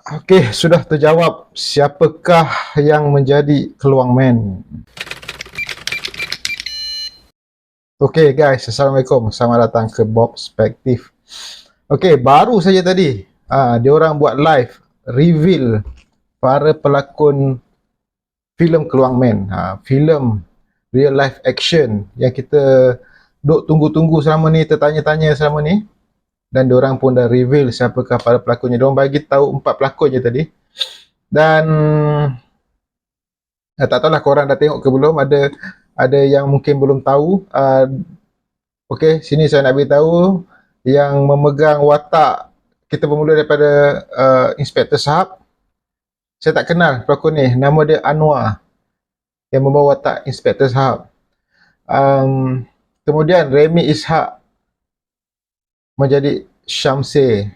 Okey, sudah terjawab. Siapakah yang menjadi Keluang Man? Okey guys, Assalamualaikum. Selamat datang ke Bob Perspective. Okey, baru saja tadi dia orang buat live reveal para pelakon filem Keluang Man. Filem real life action yang kita duk tunggu-tunggu selama ni, tertanya-tanya selama ni. Dan diorang pun dah reveal siapakah para pelakonnya. Diorang bagi tahu 4 pelakon je tadi. Dan tak tahulah korang dah tengok ke belum. Ada yang mungkin belum tahu. Okey, sini saya nak beritahu yang memegang watak kita bermula daripada Inspektor Sahab. Saya tak kenal pelakon ni. Nama dia Anwar yang membawa watak Inspektor Sahab. Kemudian Remy Ishak menjadi Syamsir.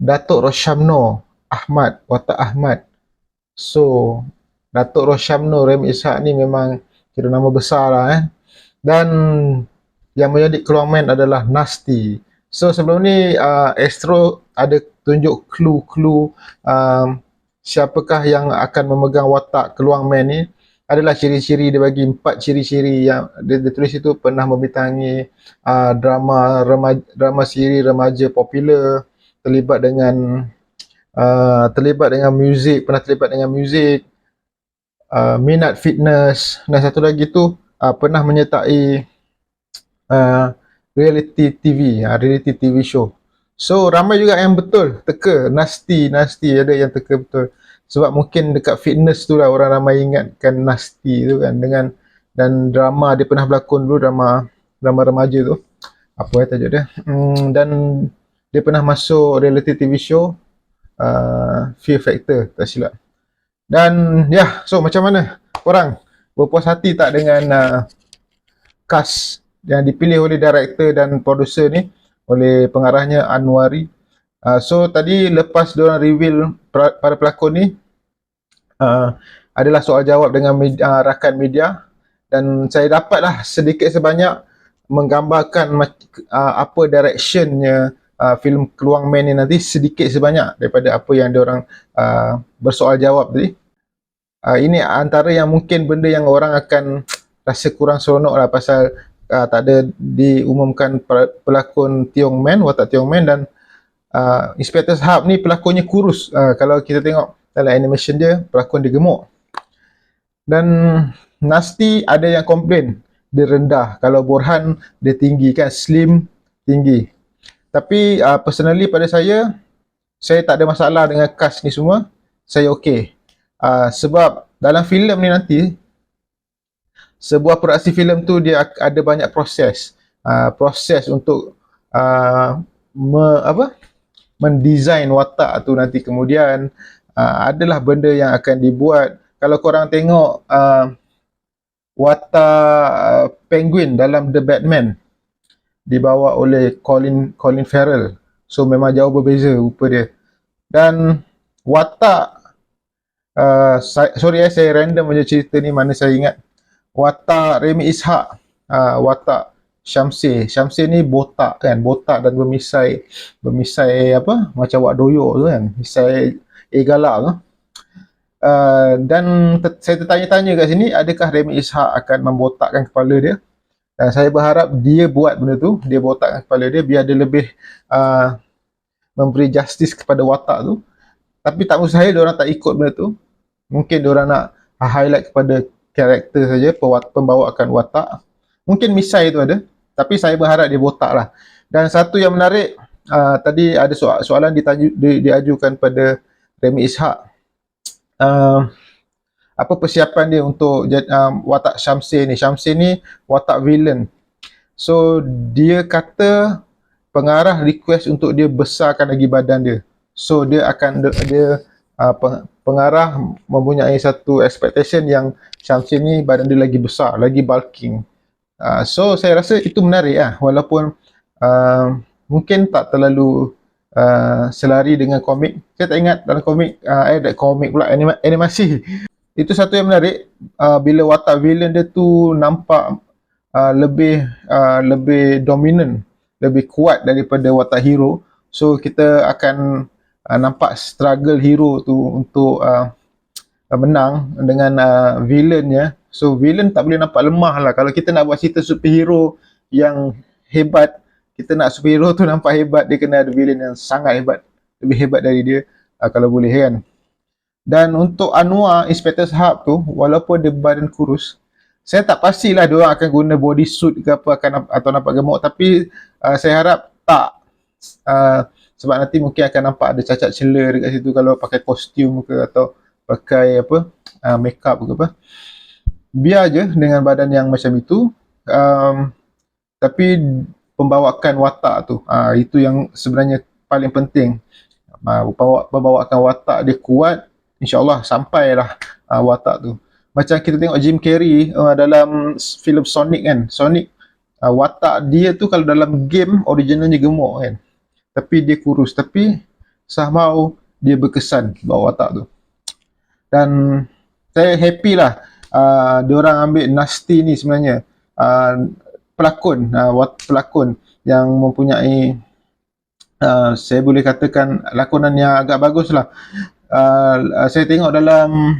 Datuk Roshamno Ahmad, watak Ahmad. So, Datuk Roshamno Remy Ishak ni memang kira nama besar lah. Dan yang menjadi Keluang Man adalah Nasty. So sebelum ni Astro ada tunjuk clue-clue siapakah yang akan memegang watak Keluang Man ni. Adalah ciri-ciri, dia bagi 4 ciri-ciri yang dia tulis itu. Pernah membintangi drama siri remaja popular, terlibat dengan muzik, pernah terlibat dengan muzik, minat fitness, dan satu lagi tu pernah menyertai reality TV show. So ramai juga yang betul teka Nasty ada yang teka betul. Sebab mungkin dekat fitness tu lah orang ramai ingatkan Nasty tu kan, dengan dan drama dia pernah berlakon dulu, drama remaja tu. Apa tajuk dia? Dan dia pernah masuk reality TV show Fear Factor, tak silap. Dan so macam mana korang? Berpuas hati tak dengan cast yang dipilih oleh director dan producer ni, oleh pengarahnya Anwari? So tadi lepas diorang reveal para pelakon ni, adalah soal jawab dengan rakan media, dan saya dapatlah sedikit sebanyak menggambarkan apa directionnya filem Keluang Man ni nanti, sedikit sebanyak daripada apa yang diorang bersoal jawab tadi. Ini antara yang mungkin benda yang orang akan rasa kurang seronok lah, pasal tak ada diumumkan pelakon Tiong Man, watak Tiong Man. Dan Inspektor Sahab ni pelakonnya kurus. Kalau kita tengok dalam animation dia, pelakon dia gemuk. Dan Nasty ada yang komplain dia rendah. Kalau Borhan dia tinggi kan, slim, tinggi. Tapi personally pada saya tak ada masalah dengan cast ni semua. Saya okey. Sebab dalam filem ni nanti, sebuah produksi filem tu dia ada banyak proses. Proses untuk mendesain watak tu nanti. Kemudian adalah benda yang akan dibuat. Kalau korang tengok watak Penguin dalam The Batman, dibawa oleh Colin Farrell. So memang jauh berbeza rupa dia. Dan watak saya random punya cerita ni, mana saya ingat watak Remy Ishak, watak Syamsir. Syamsir ni botak kan, botak dan bermisai macam wak doyok tu kan, misai galak tu. Dan saya tertanya-tanya kat sini, adakah Remy Ishak akan membotakkan kepala dia? Dan saya berharap dia buat benda tu, dia botakkan kepala dia biar dia lebih memberi justice kepada watak tu. Tapi tak mustahil diorang tak ikut benda tu. Mungkin diorang nak highlight kepada karakter saja, pembawaan watak. Mungkin misai tu ada, tapi saya berharap dia botak lah. Dan satu yang menarik, tadi ada soalan diajukan pada Remy Ishak. Apa persiapan dia untuk watak Syamsir ni? Syamsir ni watak villain. So dia kata pengarah request untuk dia besarkan lagi badan dia. So dia pengarah mempunyai satu expectation yang Syamsir ni badan dia lagi besar, lagi bulking. So saya rasa itu menarik lah, walaupun mungkin tak terlalu selari dengan komik. Saya tak ingat dalam komik pula, animasi. Itu satu yang menarik, bila watak villain dia tu nampak lebih dominant, lebih kuat daripada watak hero. So kita akan nampak struggle hero tu untuk menang dengan villainnya. So villain tak boleh nampak lemah lah. Kalau kita nak buat cerita superhero yang hebat, kita nak superhero tu nampak hebat, dia kena ada villain yang sangat hebat, lebih hebat dari dia, kalau boleh kan. Dan untuk Anwar, Inspector Sahab tu, walaupun dia badan kurus, saya tak pastilah dia orang akan guna bodysuit ke apa atau nampak gemuk, tapi saya harap tak. Sebab nanti mungkin akan nampak ada cacat celah dekat situ kalau pakai kostum ke atau pakai apa, makeup ke apa. Biar je dengan badan yang macam itu, tapi pembawakan watak tu, itu yang sebenarnya paling penting. Pembawakan watak dia kuat, insyaAllah sampailah watak tu. Macam kita tengok Jim Carrey dalam filem Sonic kan, Sonic, watak dia tu kalau dalam game originalnya gemuk kan, tapi dia kurus, tapi somehow dia berkesan bawa watak tu. Dan saya happy lah diorang ambil Nasty ni sebenarnya, pelakon yang mempunyai saya boleh katakan lakonan yang agak bagus lah. Saya tengok dalam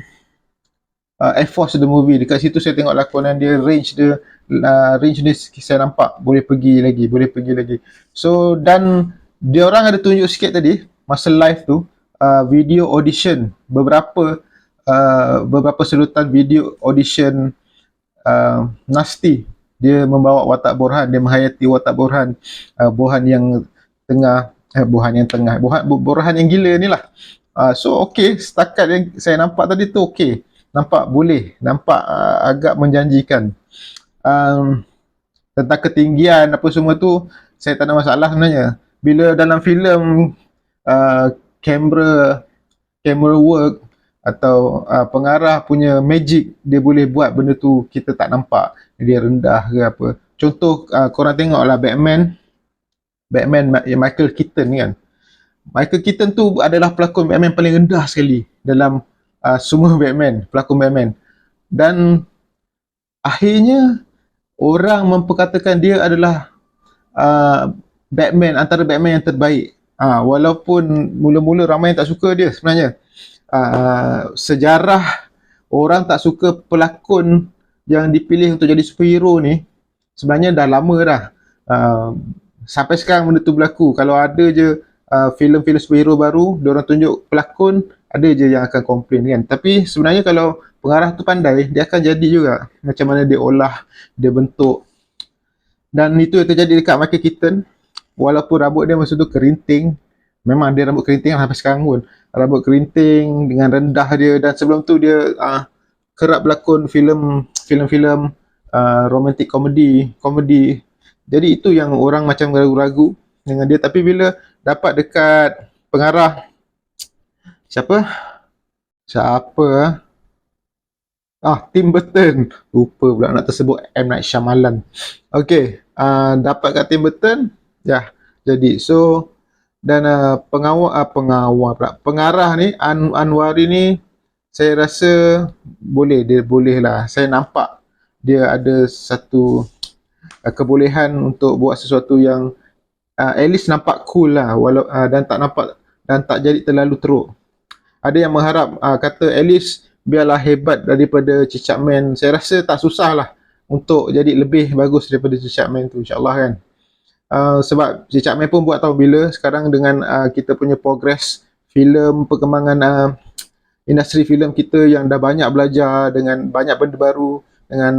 Air Force the movie, dekat situ saya tengok lakonan dia, range dia saya nampak boleh pergi lagi. So dan dia orang ada tunjuk sikit tadi masa live tu, video audition, beberapa sedutan video audition Nasty. Dia membawa watak Borhan, dia menghayati watak Borhan, Borhan yang tengah, Borhan yang gila ni lah. So okay, setakat yang saya nampak tadi tu okay, nampak boleh, nampak agak menjanjikan. Tentang ketinggian apa semua tu saya tak ada masalah sebenarnya. Bila dalam filem camera work atau pengarah punya magic, dia boleh buat benda tu kita tak nampak dia rendah ke apa. Contoh korang tengoklah Batman Michael Keaton kan. Michael Keaton tu adalah pelakon Batman paling rendah sekali dalam semua pelakon Batman. Dan akhirnya orang memperkatakan dia adalah antara Batman yang terbaik. Walaupun mula-mula ramai yang tak suka dia sebenarnya. Sejarah orang tak suka pelakon yang dipilih untuk jadi superhero ni sebenarnya dah lama dah. Sampai sekarang benda tu berlaku. Kalau ada je filem-filem superhero baru, diorang tunjuk pelakon, ada je yang akan komplain kan. Tapi sebenarnya kalau pengarah tu pandai, dia akan jadi juga macam mana dia olah, dia bentuk. Dan itu yang terjadi dekat Michael Keaton. Walaupun rambut dia masa tu kerinting, memang dia rambut kerinting sampai sekarang pun, rambut kerinting dengan rendah dia. Dan sebelum tu dia kerap berlakon filem-filem romantic komedi. Jadi itu yang orang macam ragu-ragu dengan dia. Tapi bila dapat dekat pengarah siapa Tim Burton, lupa pula nak tersebut M. Night Shyamalan. Okay, dapat kat Tim Burton, ya jadi. So dan pengarah ni Anwari ni, saya rasa dia boleh lah. Saya nampak dia ada satu kebolehan untuk buat sesuatu yang at least nampak cool lah, dan tak jadi terlalu teruk. Ada yang mengharap kata at least biarlah hebat daripada Cicak Man. Saya rasa tak susah lah untuk jadi lebih bagus daripada Cicak Man tu, insyaAllah kan. Sebab Cicak Man pun buat tahu bila. Sekarang dengan kita punya progress filem, perkembangan industri filem kita yang dah banyak belajar dengan banyak benda baru, dengan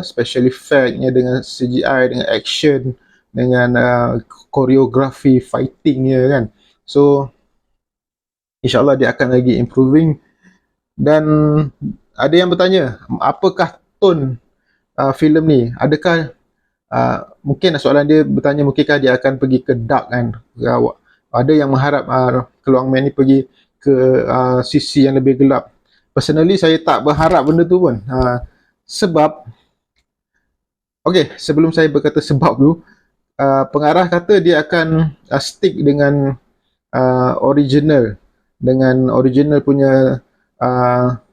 special effect-nya, dengan CGI, dengan action, dengan koreografi fighting-nya kan. So insyaAllah dia akan lagi improving. Dan ada yang bertanya, apakah tone filem ni? Adakah mungkin soalan dia bertanya, mungkinkah dia akan pergi ke dark kan? Ada yang mengharap Keluang Man ni pergi ke sisi yang lebih gelap. Personally saya tak berharap benda tu pun. Sebab sebelum saya berkata sebab tu, pengarah kata dia akan stick dengan original punya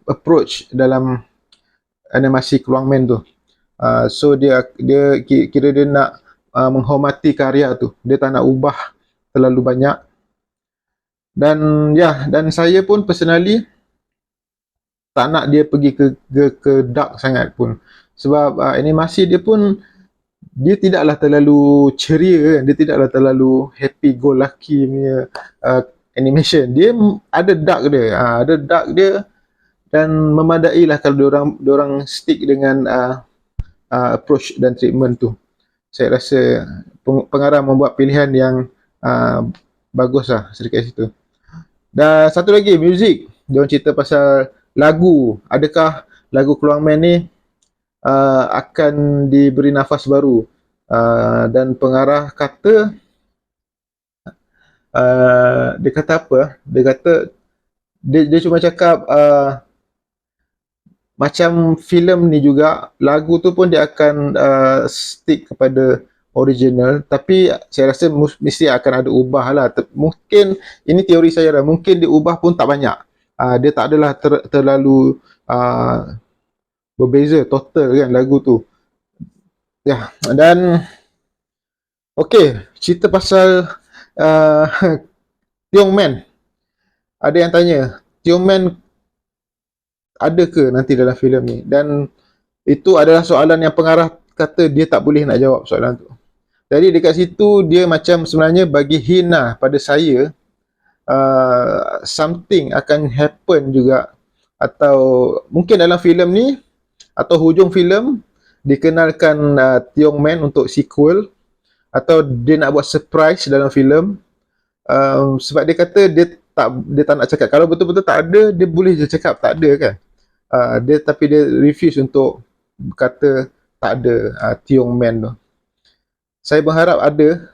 approach dalam animasi Keluang Man tu. So dia kira dia nak menghormati karya tu. Dia tak nak ubah terlalu banyak. Dan dan saya pun personally tak nak dia pergi ke dark sangat pun, sebab animasi dia pun dia tidaklah terlalu ceria kan, dia tidaklah terlalu happy go lucky punya uh, animation. Dia ada dark dia, ada dark dia, dan memadai lah kalau diorang stick dengan approach dan treatment tu. Saya rasa pengarah membuat pilihan yang uh, bagus lah sedikit situ. Dan satu lagi, muzik. Dia orang cerita pasal lagu. Adakah lagu Keluang Man ni akan diberi nafas baru? Dan pengarah kata, dia kata apa? Dia kata, dia cuma cakap macam filem ni juga, lagu tu pun dia akan stick kepada original, tapi saya rasa mesti akan ada ubah lah. Mungkin, ini teori saya lah, mungkin diubah pun tak banyak. Dia tak adalah terlalu berbeza total kan lagu tu. Ya, dan okey, cerita pasal uh, Tiong Man. Ada yang tanya, Tiong Man ada ke nanti dalam filem ni? Dan itu adalah soalan yang pengarah kata dia tak boleh nak jawab soalan tu. Jadi dekat situ dia macam sebenarnya bagi hint lah pada saya, something akan happen juga, atau mungkin dalam filem ni atau hujung filem dikenalkan Tiong Man untuk sequel, atau dia nak buat surprise dalam filem. Sebab dia kata dia tak nak cakap. Kalau betul-betul tak ada, dia boleh je cakap tak ada kan. Tapi dia refuse untuk kata tak ada Tiong Man tu. Saya berharap ada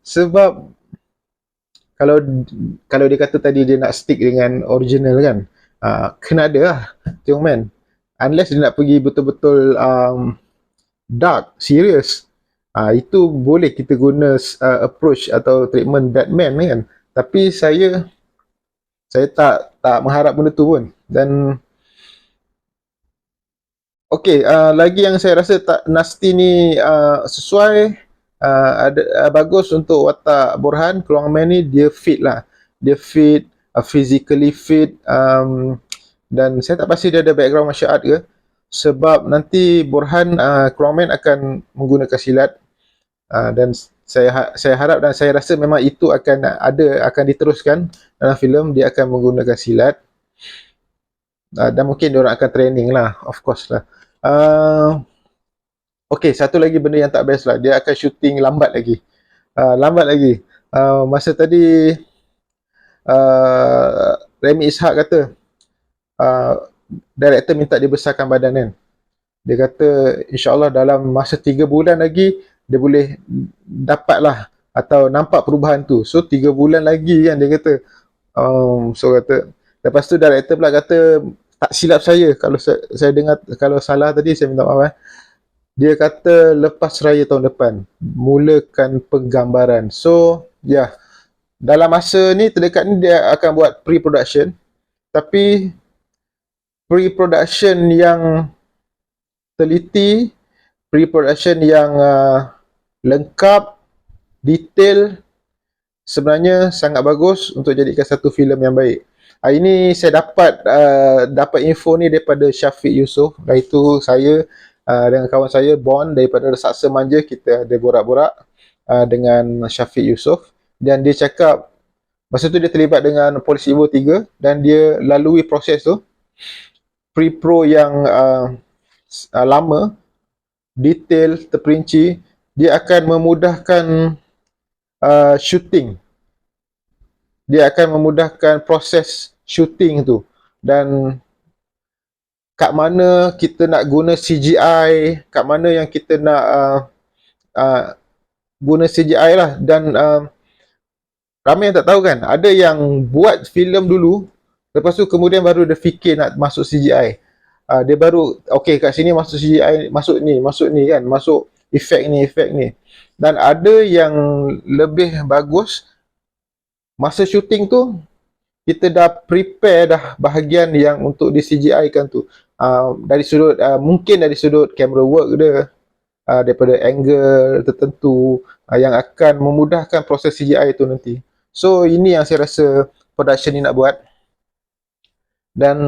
sebab kalau kalau dia kata tadi dia nak stick dengan original kan, kena ada lah Tiong Man. Unless dia nak pergi betul-betul dark, serious, itu boleh kita guna approach atau treatment Batman kan. Tapi saya tak mengharap benda tu pun. Dan okey, lagi yang saya rasa tak Nasty ni sesuai, ada bagus untuk watak Borhan. Keluang Man ni dia fit lah. Dia fit, physically fit, dan saya tak pasti dia ada background martial art ke. Sebab nanti Borhan, Keluang Man akan menggunakan silat, dan saya harap dan saya rasa memang itu akan diteruskan dalam filem. Dia akan menggunakan silat, dan mungkin dia orang akan training lah, of course lah. Okey, satu lagi benda yang tak best lah, dia akan shooting lambat lagi. Masa tadi Remy Ishak kata director minta dia besarkan badan kan. Dia kata insyaAllah dalam masa 3 bulan lagi dia boleh dapat lah atau nampak perubahan tu. So 3 bulan lagi kan dia kata. So kata, lepas tu director pula kata, tak silap saya kalau saya dengar, kalau salah tadi saya minta maaf. Dia kata lepas raya tahun depan mulakan penggambaran. So dalam masa ni terdekat ni dia akan buat pre-production, tapi pre-production yang teliti, pre-production yang lengkap, detail, sebenarnya sangat bagus untuk jadikan satu filem yang baik. Ini saya dapat info ni daripada Syafiq Yusof, iaitu saya dengan kawan saya Bond daripada Saksa Manja. Kita ada borak-borak dengan Syafiq Yusof, dan dia cakap masa tu dia terlibat dengan Polis Evo 3 dan dia lalui proses tu, pre-pro yang lama, detail, terperinci. Dia akan memudahkan shooting. Dia akan memudahkan proses shooting tu. Dan kat mana kita nak guna CGI, kat mana yang kita nak guna CGI lah. Dan ramai yang tak tahu kan, ada yang buat filem dulu, lepas tu kemudian baru dia fikir nak masuk CGI. Dia baru, okay kat sini masuk CGI, masuk ni kan, masuk efek ni. Dan ada yang lebih bagus, masa syuting tu kita dah prepare dah bahagian yang untuk di CGI kan tu, dari sudut mungkin dari sudut camera work dia, daripada angle tertentu yang akan memudahkan proses CGI tu nanti. So ini yang saya rasa production ni nak buat. Dan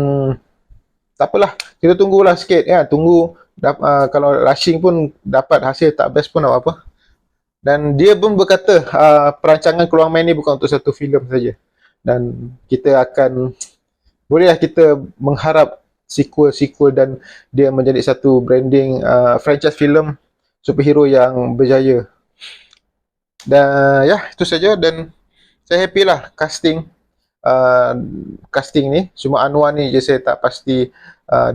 tak apalah, kita tunggulah sikit ya, tunggu kalau rushing pun dapat hasil tak best pun tak apa. Dan dia pun berkata perancangan Keluang Main ni bukan untuk satu filem saja. Dan kita akan, bolehlah kita mengharap sequel-sequel dan dia menjadi satu branding franchise filem superhero yang berjaya. Dan ya, itu saja. Dan saya happy lah uh, casting ni. Cuma Anwar ni je saya tak pasti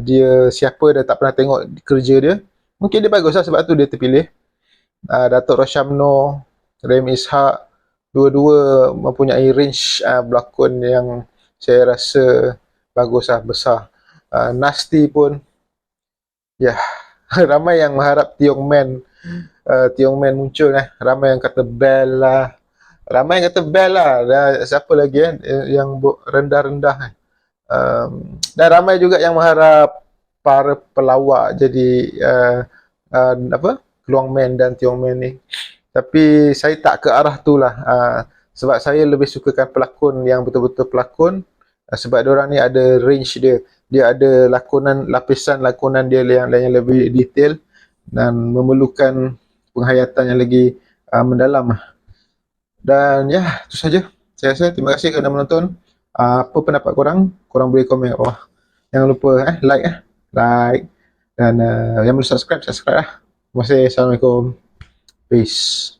dia siapa, dan tak pernah tengok kerja dia. Mungkin dia bagus lah, sebab tu dia terpilih. Datuk Roshamno, Rem Ishak, dua-dua mempunyai range berlakon yang saya rasa bagus lah, besar. Nasty pun, ya, ramai yang mengharap Tiong Man muncul ramai yang kata Bell lah, siapa lagi yang rendah-rendah dan ramai juga yang mengharap para pelawak jadi apa, Keluang Man dan Tiong Man ni. Tapi saya tak ke arah tu lah, sebab saya lebih sukakan pelakon yang betul-betul pelakon, sebab diorang ni ada range dia ada lapisan lakonan dia yang lebih detail dan memerlukan penghayatan yang lagi mendalam. Dan ya, itu saja. Saya rasa terima kasih kerana menonton. Apa pendapat korang boleh komen kat bawah. Jangan lupa like, dan yang belum subscribe lah. Terima kasih. Assalamualaikum. Peace.